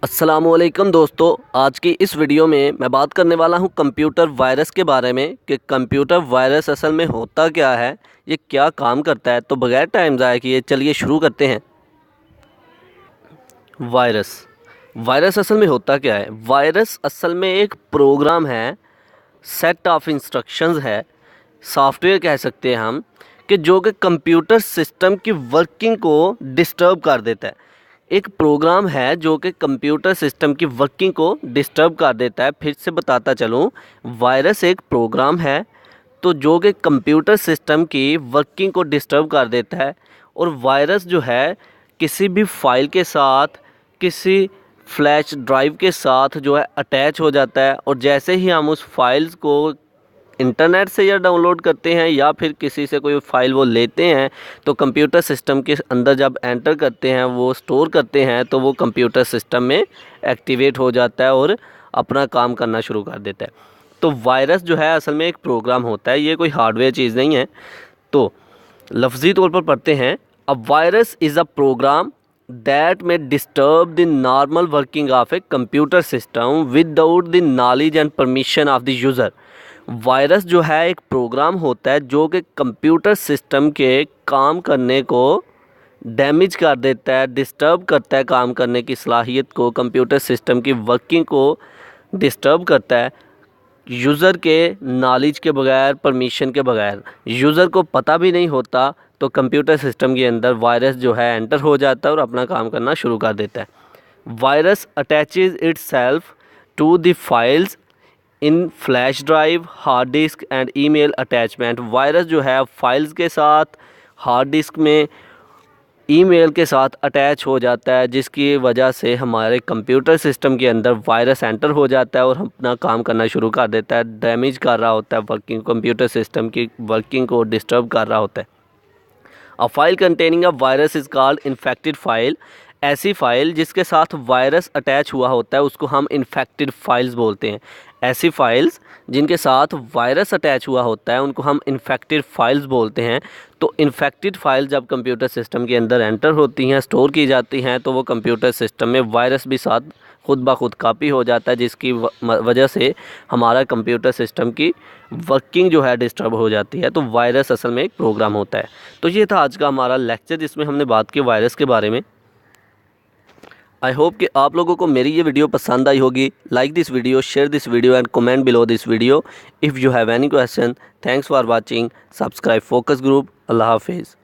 अस्सलामुअलैकुम दोस्तों, आज की इस वीडियो में मैं बात करने वाला हूं कंप्यूटर वायरस के बारे में कि कंप्यूटर वायरस असल में होता क्या है, ये क्या काम करता है। तो बगैर टाइम ज़ाया किए चलिए शुरू करते हैं। वायरस वायरस असल में होता क्या है। वायरस असल में एक प्रोग्राम है, सेट ऑफ इंस्ट्रक्शंस है, सॉफ्टवेयर कह सकते हैं हम, कि जो कि कंप्यूटर सिस्टम की वर्किंग को डिस्टर्ब कर देता है। एक प्रोग्राम है जो कि कंप्यूटर सिस्टम की वर्किंग को डिस्टर्ब कर देता है। फिर से बताता चलूँ, वायरस एक प्रोग्राम है तो जो कि कंप्यूटर सिस्टम की वर्किंग को डिस्टर्ब कर देता है। और वायरस जो है किसी भी फाइल के साथ, किसी फ्लैश ड्राइव के साथ जो है अटैच हो जाता है। और जैसे ही हम उस फाइल्स को इंटरनेट से या डाउनलोड करते हैं या फिर किसी से कोई फ़ाइल वो लेते हैं, तो कंप्यूटर सिस्टम के अंदर जब एंटर करते हैं, वो स्टोर करते हैं, तो वो कंप्यूटर सिस्टम में एक्टिवेट हो जाता है और अपना काम करना शुरू कर देता है। तो वायरस जो है असल में एक प्रोग्राम होता है, ये कोई हार्डवेयर चीज़ नहीं है। तो लफ्ज़ी तौर पर पढ़ते हैं, a virus is a program that may disturb the normal working of a computer system without the knowledge and permission of the user. Virus जो है एक प्रोग्राम होता है जो कि कंप्यूटर सिस्टम के काम करने को डैमेज कर देता है, डिस्टर्ब करता है, काम करने की सलाहियत को, कंप्यूटर सिस्टम की वर्किंग को डिस्टर्ब करता है यूज़र के नॉलेज के बगैर, परमिशन के बगैर। यूज़र को पता भी नहीं होता तो कंप्यूटर सिस्टम के अंदर वायरस जो है एंटर हो जाता है और अपना काम करना शुरू कर देता है। Virus attaches itself to the files in flash drive, hard disk and email attachment. Virus जो है फाइल्स के साथ, हार्ड डिस्क में, ईमेल के साथ अटैच हो जाता है, जिसकी वजह से हमारे कंप्यूटर सिस्टम के अंदर वायरस एंटर हो जाता है और अपना काम करना शुरू कर देता है, डैमेज कर रहा होता है, वर्किंग कंप्यूटर सिस्टम की वर्किंग को डिस्टर्ब कर रहा होता है। A file containing a virus is called infected file. ऐसी फ़ाइल जिसके साथ वायरस अटैच हुआ होता है उसको हम इन्फेक्टेड फाइल्स बोलते हैं। ऐसी फाइल्स जिनके साथ वायरस अटैच हुआ होता है उनको हम इन्फेक्टेड फाइल्स बोलते हैं। तो इन्फेक्टेड फाइल जब कंप्यूटर सिस्टम के अंदर एंटर होती हैं, स्टोर की जाती हैं, तो वो कंप्यूटर सिस्टम में वायरस भी साथ खुद ब खुद कॉपी हो जाता है, जिसकी वजह से हमारा कंप्यूटर सिस्टम की वर्किंग जो है डिस्टर्ब हो जाती है। तो वायरस असल में एक प्रोग्राम होता है। तो ये था आज का हमारा लेक्चर जिसमें हमने बात की वायरस के बारे में। आई होप कि आप लोगों को मेरी ये वीडियो पसंद आई होगी। Like this video, share this video and comment below this video. If you have any question, thanks for watching. Subscribe focus group. अल्लाह हाफिज़।